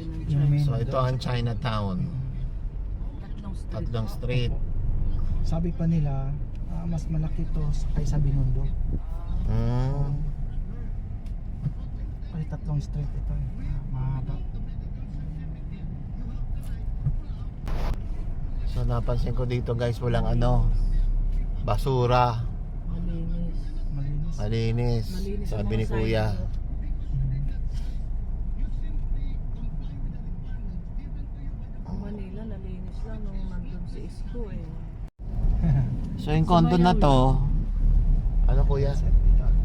ng Yung main China. So ito ang Chinatown. Tatlong street. Sabi pa nila, mas malaki to kaysa Binondo. Ay, tatlong street ito eh. Mahaba. So napansin ko dito guys, walang basura. Malinis. Malinis. Malinis. Malinis ang Sabi mga ni Kuya. sidewalk. Ang Manila, nalinis lang nung nandun si Isko eh. So yung condo na to, ano Kuya?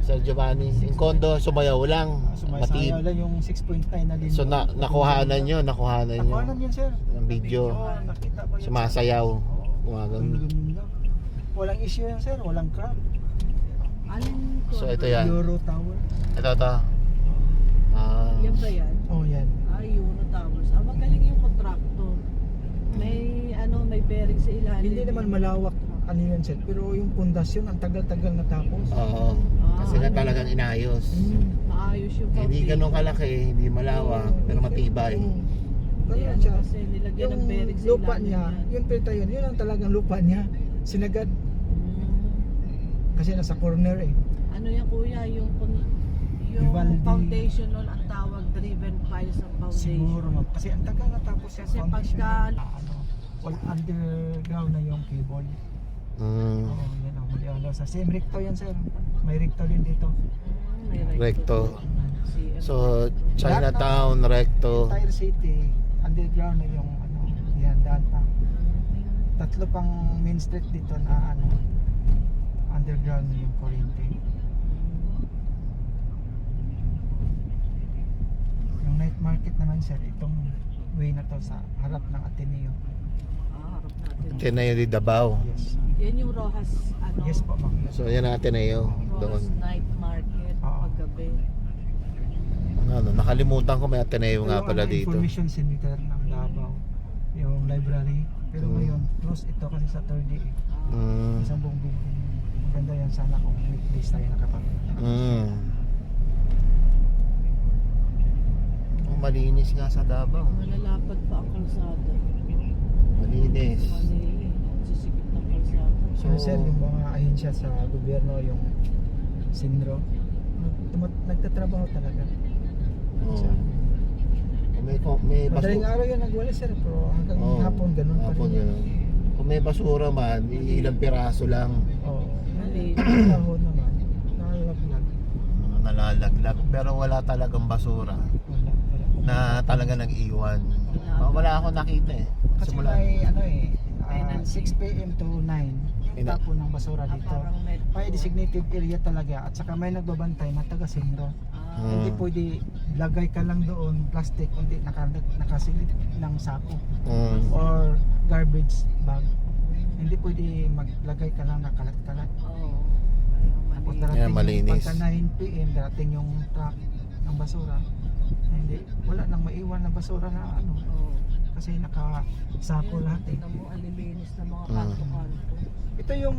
Sir Giovanni, yung condo sumayaw lang. Sumasayaw lang yung 6.9 na din. So nakuhanan nyo. Nakuhanan yun sir. Ng video. Oo, nakita ko yun. Sumasayaw. Gumagano. Walang issue yan sir, walang crap. Alin ko? So ito yan. Euro Tower. Ito. Yan ba yan? Oh yan. Euro Towers. Magaling yung contractor. May bearing sa ilalim. Hindi naman malawak ano yun sir, pero yung pundasyon ang tagal-tagal natapos. Oo. Kasi nga talagang inayos. Maayos yung Hindi ganun kalaki, hindi malawak, pero matibay. Ganun siya. Kasi nilagyan ng Yung bearing sa lupa ilalim niya, yan. yung pinta yun ang talagang lupa niya. Sinagad kasi nasa corner eh. Ano yan kuya, yung Vivaldi. foundation nun ang tawag driven piles of foundation. Siguro kasi ang tagal natapos yung Kasi foundation. pagka Wala underground na yung cable. Mm. Oo, yan ang muli sa same recto yan sir. May recto din dito. may Recto. CM. So Chinatown, Recto. Entire city underground na yung yan daan pa. Tatlo pang main street dito na underground na yung kuryente. Yung night market naman sir, itong way na to sa harap ng Ateneo. Harap natin. Ateneo de Davao. Yes. Yan yung Rojas, Yes po ma'am. So yan ang Ateneo. Rojas Doon. night market Oo. paggabi. Nakalimutan ko may Ateneo nga Yung pala dito. Information center ng Davao. Yung library. Pero ngayon, close ito kasi Saturday. Isang buong building. Maganda yan sana kung weekdays tayo nakapunta. Malinis nga sa Davao. Malalapad pa ang kalsada. Malinis. Manili, sisikip ng kalsada. So, sir, yung mga ahensya sa gobyerno, yung Sinro, nagtatrabaho talaga. Oo. May Madaling basura. araw yan nagwala sir, pero hanggang hapon ganun pa Hapon rin. ganun. Kung may basura man, ilang piraso lang. Oo. Mali. Yung tahon naman, nalalaglag. Mga nalalaglag. Pero wala talagang basura Wala. na talaga nag-iwan. Wala akong nakita eh. Kasi Simula. may 6 Penalty. PM to 9 yung tapon ng basura dito. Parang metro. May designated area talaga at saka may nagbabantay na taga Sinro. Hindi pwede lagay ka lang doon plastic, hindi nakasilip ng sako or garbage bag. Hindi pwede maglagay ka lang na kalat-kalat. Oo. Tapos Mali. darating malinis. pagka 9 PM darating yung truck ng basura. Hindi, wala nang maiwan na basura na Oo. kasi nakasako lahat eh. Tingnan mo, alilinis ng mga kanto-kanto. Ito yung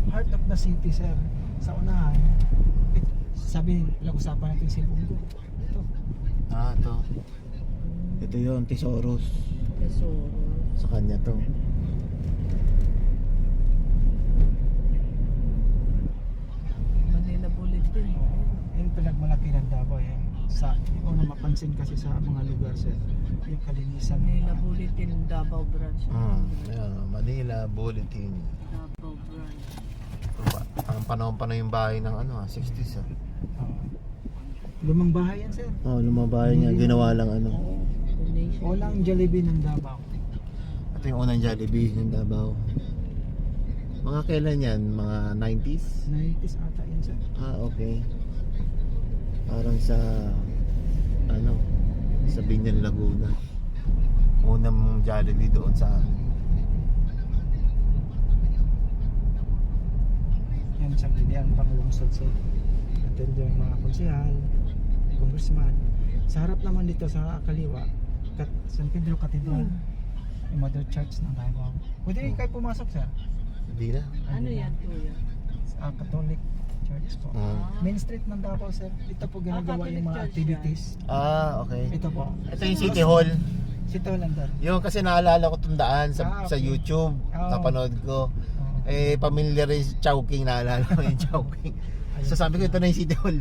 heart of the city sir. Sa unahan, sabi nila usapan natin si Bungo. Ito. Ito. Ito yung Tesoros. Tesoro. Sa kanya to. Manila Bulletin. Yung pinagmalaki ng Davao yan. Sa una mapansin kasi sa mga lugar sir, yung kalinisan ng Manila Bulletin, Davao Branch. Ayan, Manila Bulletin. Davao Branch. Ang panahon pa na yung bahay ng 60s ah. Lumang bahay yan sir. Lumabahay niya, ginawa lang Donation. Walang Jollibee ng Davao. Ito yung unang Jollibee ng Davao. Mga kailan yan? Mga 90s? 90s ata yan sir. Okay. Parang sa sa Binyan, Laguna. Unang Jollibee doon sa Yan sa Gideon pag-lungsod sir. Attend yung mga konsehal, congressman. Sa harap naman dito sa kaliwa, San Pedro Cathedral. Yung Mother Church ng Davao. Pwede kayo pumasok sir. Hindi na. Ano yan, kuya? Catholic Church po. Mm. Main street ng Davao, sir. Dito po ginagawa Catholic yung mga church activities. Okay. Ito po. Ito yung City Hall. Sito lang doon. Yung kasi naalala ko itong daan sa Okay. YouTube. Oo. Napanood ko. Familiar rin si Chowking. Naalala ko yung Chowking. So sabi ko ito na yung City Hall.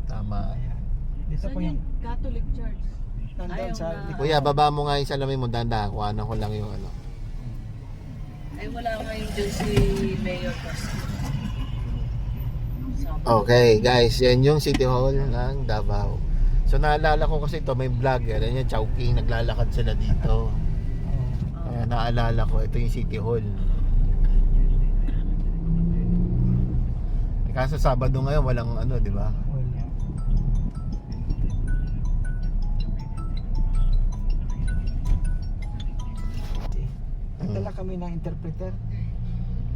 Tama. Ayan. Dito po Saan yung yung Catholic Church? nandun Ayaw sa na. Kuya, baba mo nga yung salamin mo. Danda. Kuhanan ko lang yung ano. Ay wala ngayon dyan si Mayor Castro. Okay guys, yan yung City Hall ng Davao. So naalala ko kasi ito, may vlogger, yan yung Chowking, naglalakad sila dito. Kaya naalala ko, ito yung City Hall. Kaso Sabado ngayon, walang ano, di ba? Wala. Nagdala kami ng interpreter.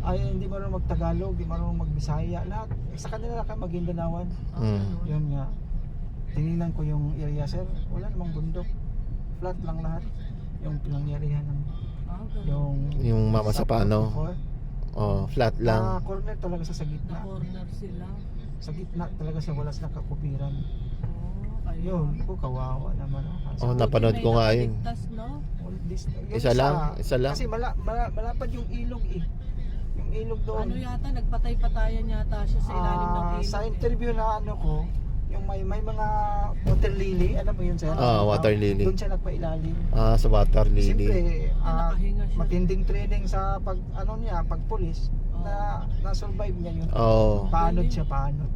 Ay, hindi marunong mag-Tagalog, hindi marunong mag-Bisaya, lahat. Sa kanila lang kami mag-Indanawan. Yun nga. Tinignan ko yung area, sir. Wala namang bundok. Flat lang lahat. Yung pinangyarihan ng Yung Mama Sapano. Flat lang. Corner talaga sa gitna. Na-corner sila. Sa gitna talaga siya, wala silang kakupiran. Ayun. Yun, ko kawawa naman. Napanood ko nga yun. Ligtas, no? Yun Isa lang? Isa lang? Kasi malapad yung ilog eh. Yung ilog doon. Ano yata, nagpatay-patayan yata siya sa ilalim ng ilog. Sa interview na ano ko, yung may mga water lily, alam mo yun sir? Water lily. Doon siya nagpailalim. Sa Water Lily. Siyempre, Nakahinga siya. matinding training sa pag ano niya, pagpulis na na-survive niya yun. Oo. Paanod siya, paanod.